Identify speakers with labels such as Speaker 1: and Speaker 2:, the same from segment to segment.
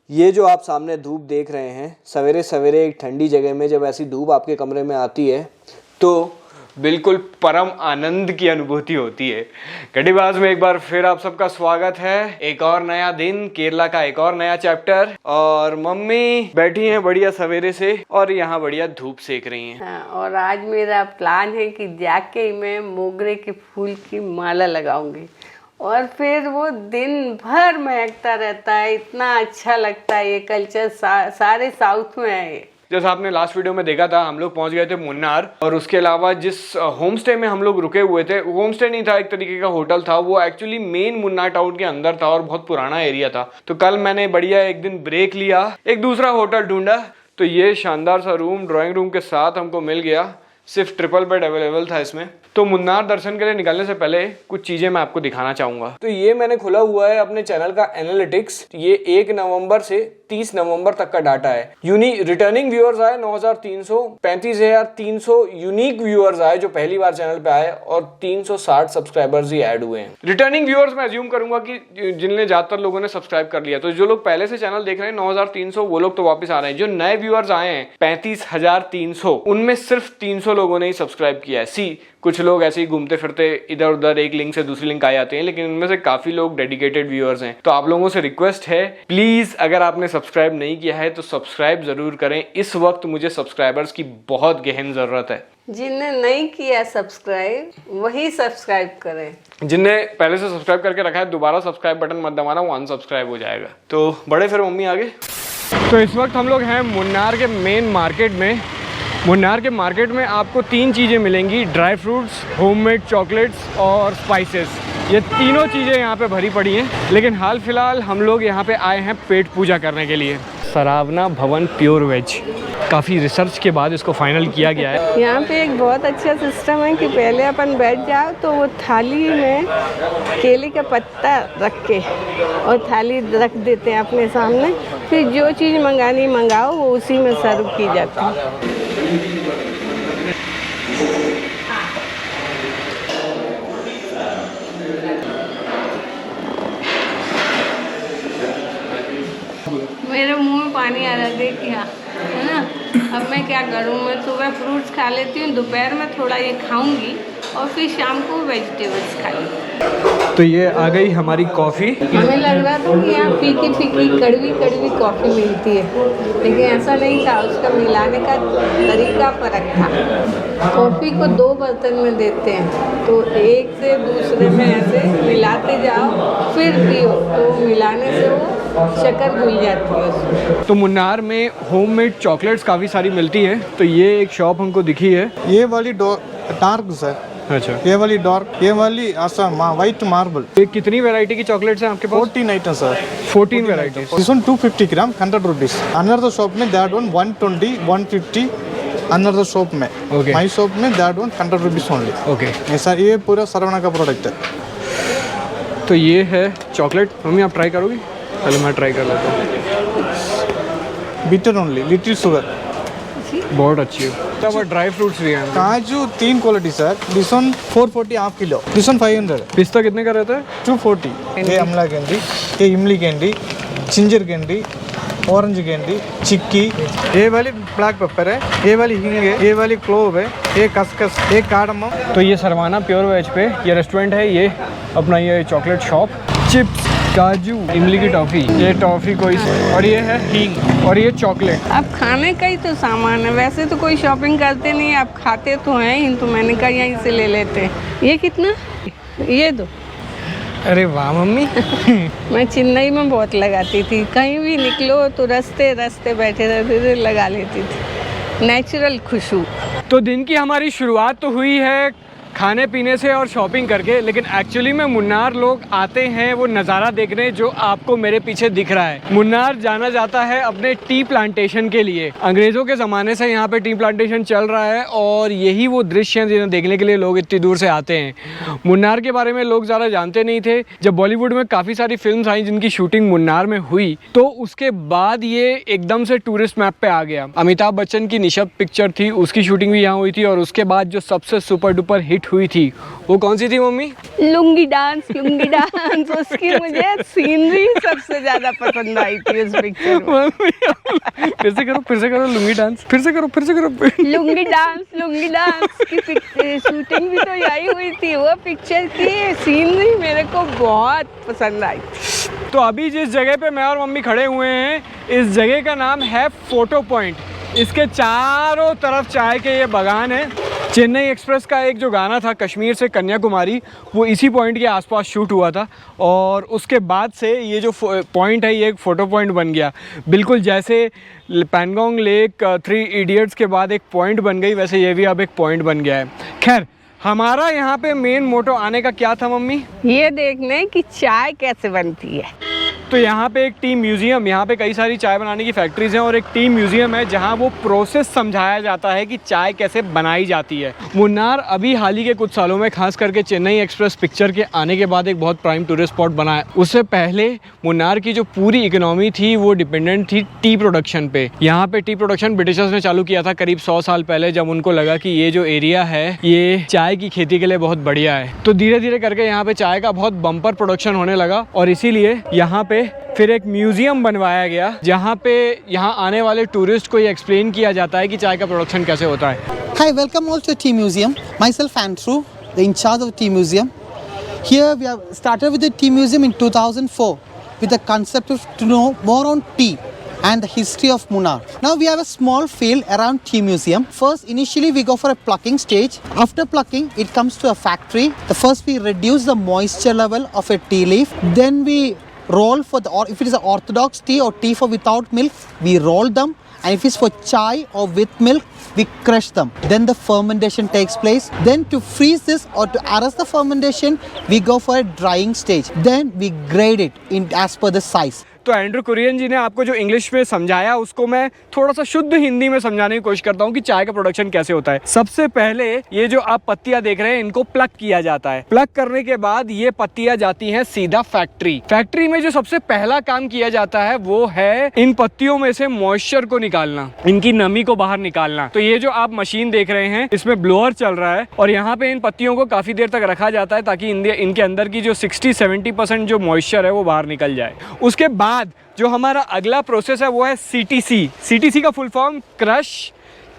Speaker 1: ये जो आप सामने धूप देख रहे हैं, सवेरे सवेरे एक ठंडी जगह में जब ऐसी धूप आपके कमरे में आती है तो बिल्कुल परम आनंद की अनुभूति होती है। गड्डीबाज में एक बार फिर आप सबका स्वागत है। एक और नया दिन, केरला का एक और नया चैप्टर, और मम्मी बैठी हैं बढ़िया सवेरे से और यहाँ बढ़िया धूप सेक रही हैं।
Speaker 2: हाँ, और आज मेरा प्लान है कि जाके मैं मोगरे के फूल की माला लगाऊंगी और फिर वो दिन भर महकता रहता है। इतना अच्छा लगता है ये कल्चर सारे साउथ में है।
Speaker 1: जैसा आपने लास्ट वीडियो में देखा था, हम लोग पहुंच गए थे मुन्नार, और उसके अलावा जिस होम स्टे में हम लोग रुके हुए थे, होम स्टे नहीं था, एक तरीके का होटल था। वो एक्चुअली मेन मुन्नार टाउन के अंदर था और बहुत पुराना एरिया था। तो कल मैंने बढ़िया एक दिन ब्रेक लिया, एक दूसरा होटल ढूंढा, तो ये शानदार सा रूम ड्राइंग रूम के साथ हमको मिल गया। सिर्फ ट्रिपल बेड अवेलेबल था इसमें। तो मुन्नार दर्शन के लिए निकलने से पहले कुछ चीजें मैं आपको दिखाना चाहूंगा। तो ये मैंने खुला हुआ है अपने चैनल का एनालिटिक्स। ये 1 नवंबर से 30 नवंबर तक का डाटा है। रिटर्निंग व्यूअर्स आए 9,300, 35,300 यूनिक व्यूअर्स आए जो पहली बार चैनल पे आए, और 360 सब्सक्राइबर्स ही ऐड हुए हैं। रिटर्निंग व्यूअर्स मैं अज्यूम करूंगा कि जिनने ज्यादातर लोगों ने सब्सक्राइब कर लिया। तो जो लोग पहले से चैनल देख रहे हैं 9,300, वो लोग तो वापस आ रहे हैं। जो नए व्यूअर्स आए हैं 35,300, उनमें सिर्फ 300 लोगों ने ही सब्सक्राइब किया है। कुछ लोग ऐसे ही घूमते फिरते इधर उधर एक लिंक से दूसरी लिंक आ जाते हैं, लेकिन उनमें से काफी लोग डेडिकेटेड व्यूअर्स हैं। तो आप लोगों से रिक्वेस्ट है, प्लीज अगर आपने सब्सक्राइब नहीं किया है तो सब्सक्राइब जरूर करें। इस वक्त मुझे सब्सक्राइबर्स की बहुत गहन जरूरत है।
Speaker 2: जिनने नहीं किया सब्सक्राइब वही सब्सक्राइब करें।
Speaker 1: जिनने पहले से सब्सक्राइब करके रखा है दोबारा सब्सक्राइब बटन मत दबाना, वो अनसब्सक्राइब हो जाएगा। तो बड़े फिर मम्मी आगे। तो इस वक्त हम लोग हैं मुन्नार के मेन मार्केट में। मुन्नार के मार्केट में आपको 3 चीज़ें मिलेंगी: ड्राई फ्रूट्स, होममेड चॉकलेट्स और स्पाइसेस। ये तीनों चीज़ें यहाँ पे भरी पड़ी हैं। लेकिन हाल फिलहाल हम लोग यहाँ पे आए हैं पेट पूजा करने के लिए। सरावना भवन प्योर वेज, काफ़ी रिसर्च के बाद इसको फाइनल किया गया है।
Speaker 2: यहाँ पे एक बहुत अच्छा सिस्टम है कि पहले अपन बैठ जाओ तो वो थाली में केले का पत्ता रख के और थाली रख देते हैं अपने सामने। फिर जो चीज़ मंगानी मंगाओ, वो उसी में सर्व की जाती है। मेरे मुंह में पानी आ रहा है, देख क्या है ना। अब मैं क्या करूँ, मैं सुबह फ्रूट्स खा लेती हूँ, दोपहर में थोड़ा ये खाऊंगी और फिर शाम को वेजिटेबल्स खा लूँगी।
Speaker 1: तो ये आ गई हमारी कॉफ़ी।
Speaker 2: हमें लग रहा था कि यहाँ फीकी फीकी कड़वी कड़वी कॉफ़ी मिलती है, लेकिन ऐसा नहीं था। उसका मिलाने का तरीका फ़र्क था। कॉफ़ी को 2 बर्तन में देते हैं, तो एक से दूसरे में ऐसे मिलाते जाओ फिर पियो, तो मिलाने से वो शक्कर घुल जाती है उसमें।
Speaker 1: तो मुन्नार में होममेड चॉकलेट्स काफ़ी सारी मिलती है। तो ये एक शॉप हमको दिखी है।
Speaker 3: ये वाली डार्क सर।
Speaker 1: अच्छा,
Speaker 3: ये वाली डार्क, ये वाली असम वाइट मार्बल।
Speaker 1: ये कितनी वैरायटी की चॉकलेट्स हैं आपके पास?
Speaker 3: 14 items sir.
Speaker 1: 14 varieties.
Speaker 3: This one 250 gram 100 rupees. Another shop में दैट वन 120 150 अनदर शॉप में।
Speaker 1: Okay.
Speaker 3: माई शॉप में that one 100 rupees only.
Speaker 1: Okay,
Speaker 3: sir ये पूरा सरवना का प्रोडक्ट है।
Speaker 1: तो ये है चॉकलेट। मम्मी आप ट्राई करोगी? पहले मैं ट्राई कर लेता हूँ।
Speaker 3: Bitter only, little sugar.
Speaker 1: बहुत अच्छी है। तो ड्राई फ्रूट्स भी हैं।
Speaker 3: काजू 3 quality sir. This one 440 half kilo, this one 500।
Speaker 1: पिस्ता कितने का रहता है?
Speaker 3: 240। ये अमला कैंडी, ये इमली candy, ginger candy, orange candy, chikki. ये वाली ब्लैक पेपर है, ये वाली हींग है, ये वाली क्लोव है, ये खसखस, ये कार्डमम।
Speaker 1: तो ये सरवाना प्योर वेज पे ये रेस्टोरेंट है, ये अपना ये चॉकलेट शॉप। चिप्स, काजू, इमली की टॉफ़ी, ये टॉफ़ी कोई, और ये है हींग, और ये चॉकलेट।
Speaker 2: अब खाने का ही तो सामान है। वैसे तो कोई शॉपिंग करते नहीं, आप खाते तो हैं ही, तो मैंने कहा यहीं से ले लेते हैं। ये कितना? ये दो।
Speaker 1: अरे वाह मम्मी।
Speaker 2: मैं चेन्नई में बहुत लगाती थी, कहीं भी निकलो तो रास्ते रास्ते बैठे रहते थे, लगा लेती थी। नेचुरल खुशबू।
Speaker 1: तो दिन की हमारी शुरुआत तो हुई है खाने पीने से और शॉपिंग करके, लेकिन एक्चुअली में मुन्नार लोग आते हैं वो नज़ारा देखने जो आपको मेरे पीछे दिख रहा है। मुन्नार जाना जाता है अपने टी प्लांटेशन के लिए। अंग्रेज़ों के ज़माने से यहाँ पे टी प्लांटेशन चल रहा है और यही वो दृश्य हैं जिन्हें देखने के लिए लोग इतनी दूर से आते हैं। मुन्नार के बारे में लोग ज़्यादा जानते नहीं थे। जब बॉलीवुड में काफ़ी सारी फिल्म्स आई जिनकी शूटिंग मुन्नार में हुई, तो उसके बाद ये एकदम से टूरिस्ट मैप पे आ गया। अमिताभ बच्चन की निशब पिक्चर थी, उसकी शूटिंग भी यहाँ हुई थी, और उसके बाद जो सबसे सुपर डुपर हिट हुई थी वो कौन सी थी मम्मी?
Speaker 2: लुंगी डांस उसकी मुझे सीनरी सबसे ज्यादा पसंद आई थी उस पिक्चर में।
Speaker 1: मम्मी फिर से करो लुंगी डांस, फिर से करो
Speaker 2: लुंगी डांस की शूटिंग भी तो यही हुई थी। वो पिक्चर की सीनरी मेरे को बहुत पसंद आई।
Speaker 1: तो अभी जिस जगह पे मैं और मम्मी खड़े हुए हैं, इस जगह का नाम है फोटो पॉइंट। इसके चारों तरफ चाय के ये बागान है। चेन्नई एक्सप्रेस का एक जो गाना था कश्मीर से कन्याकुमारी, वो इसी पॉइंट के आसपास शूट हुआ था और उसके बाद से ये जो पॉइंट है ये एक फ़ोटो पॉइंट बन गया। बिल्कुल जैसे पैंगोंग लेक 3 इडियट्स के बाद एक पॉइंट बन गई, वैसे ये भी अब एक पॉइंट बन गया है। खैर, हमारा यहाँ पे मेन मोटो आने का क्या था मम्मी?
Speaker 2: ये देखने कि चाय कैसे बनती है।
Speaker 1: तो यहाँ पे एक टी म्यूज़ियम, यहाँ पे कई सारी चाय बनाने की फैक्ट्रीज हैं और एक टी म्यूज़ियम है जहाँ वो प्रोसेस समझाया जाता है कि चाय कैसे बनाई जाती है। मुन्नार अभी हाल ही के कुछ सालों में, खास करके चेन्नई एक्सप्रेस पिक्चर के आने के बाद, एक बहुत प्राइम टूरिस्ट स्पॉट बना है। उससे पहले मुन्नार की जो पूरी इकोनॉमी थी वो डिपेंडेंट थी टी प्रोडक्शन पे। यहाँ पे टी प्रोडक्शन ब्रिटिशर्स ने चालू किया था करीब 100 साल पहले, जब उनको लगा कि ये जो एरिया है ये चाय की खेती के लिए बहुत बढ़िया है। तो धीरे धीरे करके यहाँ पे चाय का बहुत बम्पर प्रोडक्शन होने लगा और इसीलिए यहाँ पे फिर एक म्यूजियम बनवाया गया जहाँ पे यहाँ आने वाले टूरिस्ट को ये एक्सप्लेन किया जाता है कि चाय का प्रोडक्शन कैसे होता है।
Speaker 4: Hi, welcome all to Tea Museum. Myself Andrew, the in charge of Tea Museum. Here we have started with the Tea Museum in 2004 with the concept of to know more on tea and the history of Munnar. Now we have a small field around Tea Museum. First, initially we go for a plucking stage. After plucking, it comes to a factory. The first we reduce the moisture level of a tea leaf. Then we roll for the, or if it is an orthodox tea or tea for without milk, we roll them. And if it's for chai or with milk, we crush them. Then the fermentation takes place. Then to freeze this or to arrest the fermentation, we go for a drying stage. Then we grade it in as per the size.
Speaker 1: तो Andrew Kurien जी ने आपको जो English में समझाया उसको मैं थोड़ा सा शुद्ध हिंदी में समझाने की कोशिश करता हूँ कि चाय का प्रोडक्शन कैसे होता है। सबसे पहले ये जो आप पत्तियां देख रहे हैं इनको प्लग किया जाता है। प्लग करने के बाद ये पत्तियां जाती हैं सीधा फैक्ट्री। फैक्ट्री में जो सबसे पहला काम किया जाता है वो है इन पत्तियों में से मॉइस्चर को निकालना, इनकी नमी को बाहर निकालना। तो ये जो आप मशीन देख रहे हैं इसमें ब्लोअर चल रहा है और यहाँ पे इन पत्तियों को काफी देर तक रखा जाता है ताकि इनके अंदर की जो 60-70% जो मॉइस्चर है वो बाहर निकल जाए। उसके बाद जो हमारा अगला प्रोसेस है वो है सीटीसी का फुल फॉर्म क्रश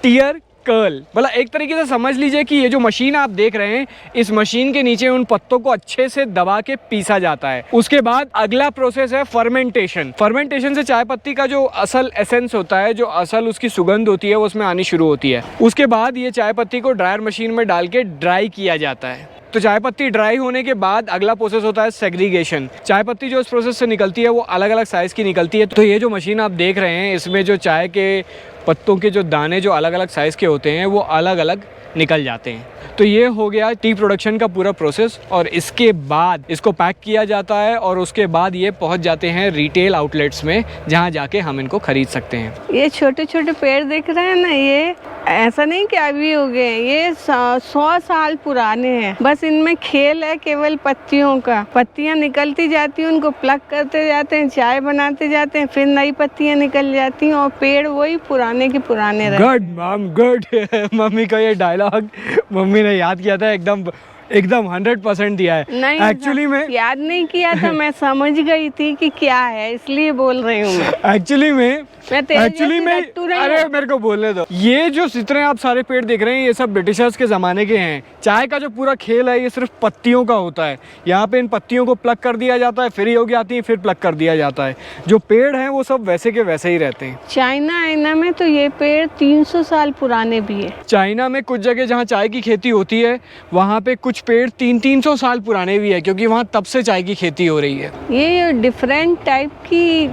Speaker 1: टियर कर्ल। मतलब एक तरीके से समझ लीजिए कि ये जो मशीन आप देख रहे हैं इस मशीन के नीचे उन पत्तों को अच्छे से दबा के पीसा जाता है। उसके बाद अगला प्रोसेस है फर्मेंटेशन। फर्मेंटेशन से चाय पत्ती का जो असल एसेंस होता है, जो असल उसकी सुगंध होती है वो उसमें आनी शुरू होती है। उसके बाद ये चाय पत्ती को ड्रायर मशीन में डाल के ड्राई किया जाता है। तो चाय पत्ती ड्राई होने के बाद अगला प्रोसेस होता है सेग्रीगेशन। चाय पत्ती जो इस प्रोसेस से निकलती है वो अलग अलग साइज़ की निकलती है। तो ये जो मशीन आप देख रहे हैं इसमें जो चाय के पत्तों के जो दाने जो अलग अलग साइज़ के होते हैं वो अलग अलग निकल जाते हैं। तो ये हो गया टी प्रोडक्शन का पूरा प्रोसेस और इसके बाद इसको पैक किया जाता है और उसके बाद ये पहुंच जाते हैं रिटेल आउटलेट्स में जहां जाके हम इनको खरीद सकते हैं।
Speaker 2: ये छोटे छोटे पेड़ दिख रहे हैं ना, ये ऐसा नहीं कि अभी हो गए, ये 100 साल पुराने हैं। बस इनमें खेल है केवल पत्तियों का। पत्तियां निकलती जाती हैं, उनको प्लग करते जाते हैं, चाय बनाते जाते हैं, फिर नई पत्तियां निकल जाती हैं और पेड़ वही पुराने के पुराने रहते हैं।
Speaker 1: Good mom good. मम्मी का ये डायलॉग मम्मी ने याद किया था, एकदम 100% दिया है।
Speaker 2: नहीं,
Speaker 1: एक्चुअली में
Speaker 2: याद नहीं किया था, मैं समझ गई थी कि क्या है, इसलिए बोल रही हूँ मैं।
Speaker 1: एक्चुअली में
Speaker 2: लट्टू नहीं
Speaker 1: अरे
Speaker 2: है।
Speaker 1: मेरे को बोलने दो। ये जो जितने आप सारे पेड़ देख रहे हैं ये सब ब्रिटिशर्स के ज़माने के हैं। चाय का जो पूरा खेल है ये सिर्फ पत्तियों का होता है। यहाँ पे इन पत्तियों को प्लग कर दिया जाता है, फिर ये हो जाती है, फिर प्लग कर दिया जाता है। जो पेड़ हैं वो सब वैसे के वैसे ही रहते हैं।
Speaker 2: चाइना में तो ये पेड़ 300 साल पुराने भी है।
Speaker 1: चाइना में कुछ जगह जहाँ चाय की खेती होती है वहाँ पे कुछ पेड़ 300 साल पुराने भी है, क्योंकि वहाँ तब से चाय की खेती हो रही है।
Speaker 2: ये डिफरेंट टाइप की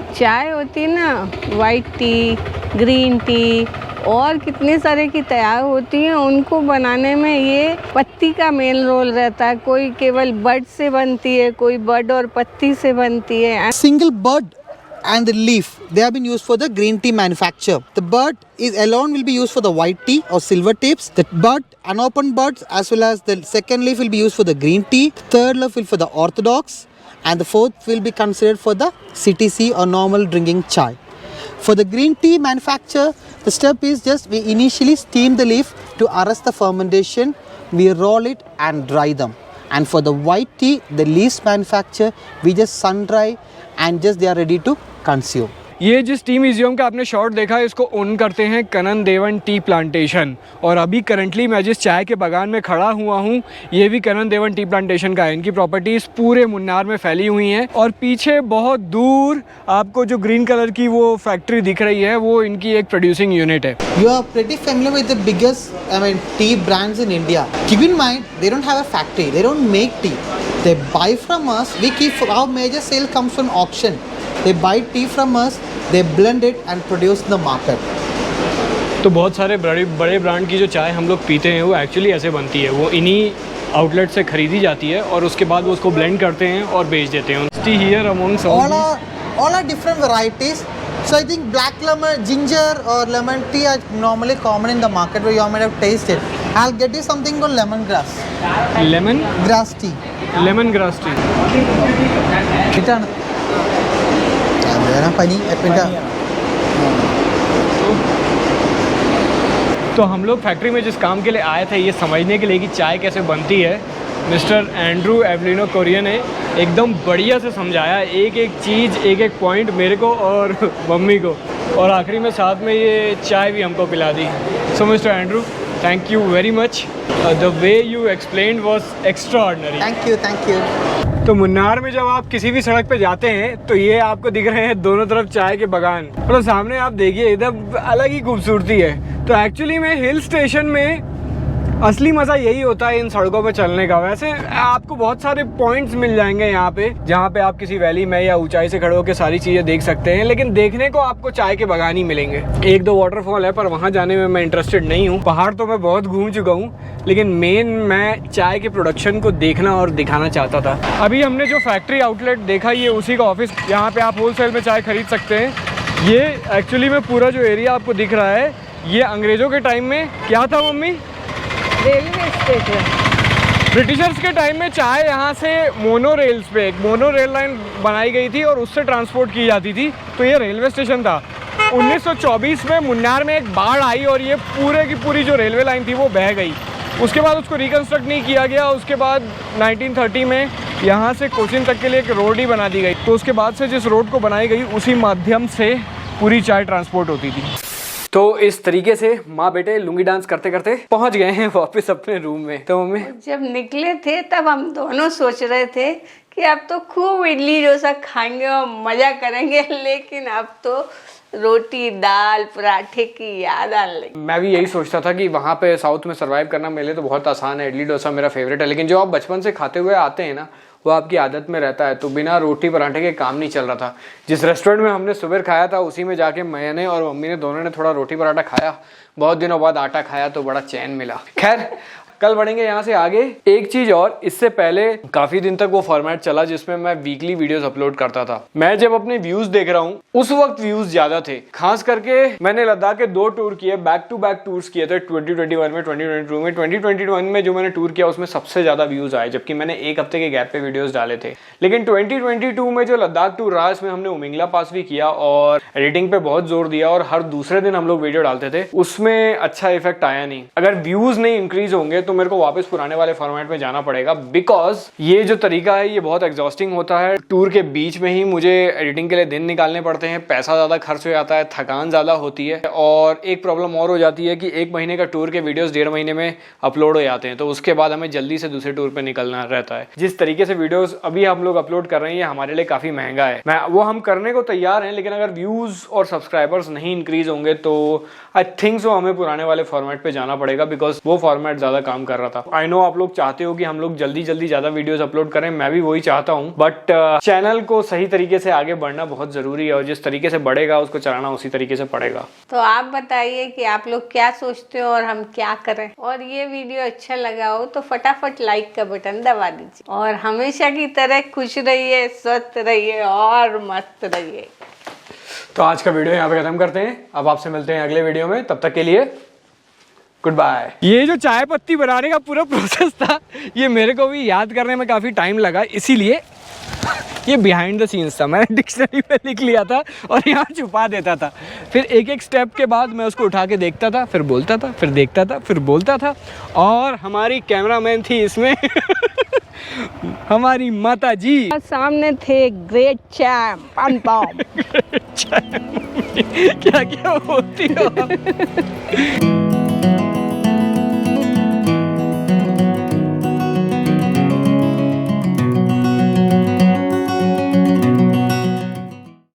Speaker 2: चाय होती है ना, वाइट टी, ग्रीन टी और कितने सारे की तैयार होती हैं, उनको बनाने में ये पत्ती का मेन रोल रहता है। कोई केवल बड से बनती है, कोई बड और पत्ती से बनती है।
Speaker 4: Single bud and the leaf, they have been used for the green tea manufacture. The bud is alone will be used for the white tea or silver tips. The bud, unopened buds as well as the second leaf will be used for the green tea. Third leaf will for the orthodox. And the fourth will be considered for the CTC or normal drinking chai. For the green tea manufacture, the step is just we initially steam the leaf to arrest the fermentation. we roll it and dry them. And for the white tea, the least manufacture, we just sun dry and just they are ready to consume.
Speaker 1: ये जिस tea museum का आपने shot देखा है इसको own करते हैं Kanan Devan tea plantation. और अभी करंटली मैं जिस चाय के बागान में खड़ा हुआ हूँ ये भी कनन देवन टी प्लांटेशन का है। इनकी प्रॉपर्टीज़ पूरे मुन्नार में फैली हुई हैं और पीछे बहुत दूर आपको जो ग्रीन कलर की वो फैक्ट्री दिख रही है वो इनकी एक प्रोड्यूसिंग यूनिट है।
Speaker 4: You are pretty familiar with the biggest, tea brands in India. Keep in mind, they don't have a factory. They don't make tea. They buy from us. Our major sale comes from auction. They buy tea from us. They blend it and produce in the market.
Speaker 1: तो बहुत सारे बड़े brand की जो चाय हम लोग पीते हैं वो एक्चुअली ऐसे बनती है। वो इन्हीं आउटलेट से खरीदी जाती है और उसके बाद वो उसको ब्लेंड करते हैं और बेच देते हैं। T here amongst
Speaker 4: All are different varieties. So I think black lemon, ginger or lemon tea are normally common in the market where you might have tasted. I'll get you something called lemongrass.
Speaker 1: Lemon
Speaker 4: Grass tea.
Speaker 1: Lemon grass tea.
Speaker 4: Return. Pani,
Speaker 1: तो हम लोग factory में जिस काम के लिए आए थे ये समझने के लिए कि चाय कैसे बनती है, मिस्टर एंड्रू एवलिनो कोरियन ने एकदम बढ़िया से समझाया, एक एक चीज़ एक एक पॉइंट मेरे को और मम्मी को, और आखिरी में साथ में ये चाय भी हमको पिला दी। So mister Andrew, thank you very much, the way you explained was extraordinary.
Speaker 4: Thank you.
Speaker 1: तो मुन्नार में जब आप किसी भी सड़क पे जाते हैं तो ये आपको दिख रहे हैं दोनों तरफ चाय के बागान, और सामने आप देखिए इधर अलग ही खूबसूरती है। तो एक्चुअली में हिल स्टेशन में असली मज़ा यही होता है इन सड़कों पे चलने का। वैसे आपको बहुत सारे पॉइंट्स मिल जाएंगे यहाँ पे जहाँ पे आप किसी वैली में या ऊंचाई से खड़े होकर सारी चीज़ें देख सकते हैं, लेकिन देखने को आपको चाय के बागान ही मिलेंगे। एक दो वाटरफॉल है पर वहाँ जाने में मैं इंटरेस्टेड नहीं हूँ। पहाड़ तो मैं बहुत घूम चुका हूँ, लेकिन मेन मैं चाय के प्रोडक्शन को देखना और दिखाना चाहता था। अभी हमने जो फैक्ट्री आउटलेट देखा ये उसी का ऑफिस, यहाँ पे आप होलसेल में चाय खरीद सकते हैं। ये एक्चुअली में पूरा जो एरिया आपको दिख रहा है ये अंग्रेज़ों के टाइम में क्या था मम्मी?
Speaker 2: Railway station.
Speaker 1: ब्रिटिशर्स के टाइम में चाय यहाँ से मोनो रेल्स पे एक मोनो रेल लाइन बनाई गई थी और उससे ट्रांसपोर्ट की जाती थी, तो ये रेलवे स्टेशन था। 1924 में मुन्नार में एक बाढ़ आई और ये पूरे की पूरी जो रेलवे लाइन थी वो बह गई। उसके बाद उसको रिकन्स्ट्रक्ट नहीं किया गया। उसके बाद 1930 में यहाँ से कोचिन तक के लिए एक रोड ही बना दी गई। तो उसके बाद से जिस रोड को बनाई गई उसी माध्यम से पूरी चाय ट्रांसपोर्ट होती थी। तो इस तरीके से माँ बेटे लुंगी डांस करते करते पहुंच गए हैं वापस अपने रूम में। तो मम्मी,
Speaker 2: जब निकले थे तब हम दोनों सोच रहे थे कि अब तो खूब इडली डोसा खाएंगे और मजा करेंगे, लेकिन अब तो रोटी दाल पराठे की याद आने लगी।
Speaker 1: मैं भी यही सोचता था कि वहाँ पे साउथ में सरवाइव करना मेरे लिए तो बहुत आसान है, इडली डोसा मेरा फेवरेट है, लेकिन जो आप बचपन से खाते हुए आते हैं ना वो आपकी आदत में रहता है, तो बिना रोटी पराठे के काम नहीं चल रहा था। जिस रेस्टोरेंट में हमने सुबह खाया था उसी में जाके मैंने और मम्मी ने दोनों ने थोड़ा रोटी पराठा खाया, बहुत दिनों बाद आटा खाया तो बड़ा चैन मिला। खैर कल बढ़ेंगे यहाँ से आगे। एक चीज और, इससे पहले काफी दिन तक वो फॉर्मेट चला जिसमें मैं वीकली वीडियोस अपलोड करता था। मैं जब अपने व्यूज देख रहा हूँ उस वक्त व्यूज ज्यादा थे, खास करके मैंने लद्दाख के 2 टूर किए, बैक टू बैक टूर्स किए थे 2021 में 2022 में। 2021 में जो मैंने टूर किया उसमें सबसे ज्यादा व्यूज आए, जबकि मैंने एक हफ्ते के गैप पे वीडियोस डाले थे। लेकिन 2022 में जो लद्दाख टूर रहा इसमें हमने उमिंगला पास भी किया और एडिटिंग पे बहुत जोर दिया और हर दूसरे दिन हम लोग वीडियो डालते थे, उसमें अच्छा इफेक्ट आया नहीं। अगर व्यूज नहीं इंक्रीज होंगे तो मेरे को वापस पुराने वाले फॉर्मेट में जाना पड़ेगा, बिकॉज ये जो तरीका है ये बहुत एग्जॉस्टिंग होता है। टूर के बीच में ही मुझे एडिटिंग के लिए दिन निकालने पड़ते हैं, पैसा ज्यादा खर्च हो जाता है, थकान ज्यादा होती है, और एक प्रॉब्लम और हो जाती है कि 1 महीने का टूर के वीडियोस 1.5 महीने में अपलोड हो जाते हैं, तो उसके बाद हमें जल्दी से दूसरे टूर पे निकलना रहता है। जिस तरीके से वीडियोस अभी हम लोग अपलोड कर रहे हैं ये हमारे लिए काफी महंगा है। वो हम करने को तैयार हैं, लेकिन अगर व्यूज और सब्सक्राइबर्स नहीं इंक्रीज होंगे तो आई थिंक सो हमें पुराने वाले फॉर्मेट पे जाना पड़ेगा, बिकॉज वो फॉर्मेट ज्यादा काम कर रहा था। आई नो आप लोग चाहते हो कि हम लोग जल्दी जल्दी ज्यादा वीडियोस अपलोड करें, मैं भी वही चाहता हूं, बट चैनल को सही तरीके से आगे बढ़ना बहुत जरूरी है और जिस तरीके से बढ़ेगा उसको चलाना उसी तरीके से पड़ेगा।
Speaker 2: तो आप बताइए कि आप लोग क्या सोचते हो और हम क्या करें, और ये वीडियो अच्छा लगा हो तो फटाफट लाइक का बटन दबा दीजिए और हमेशा की तरह खुश रहिए, स्वस्थ रहिए और मस्त रहिए।
Speaker 1: तो आज का वीडियो यहाँ पे खत्म करते हैं, अब आपसे मिलते हैं अगले वीडियो में, तब तक के लिए गुड बाय। ये जो चाय पत्ती बनाने का पूरा प्रोसेस था ये मेरे को भी याद करने में काफी टाइम लगा, इसीलिए ये बिहाइंड द सीन्स था, मैंने डिक्शनरी में लिख लिया था और यहाँ छुपा देता था। फिर एक एक स्टेप के बाद मैं उसको उठा के देखता था, फिर बोलता था, फिर देखता था, फिर बोलता था। और हमारी कैमरामैन थी इसमें हमारी माता जी।
Speaker 2: सामने थे ग्रेट चैम्प अनुपम।
Speaker 1: क्या क्या बोलती हो?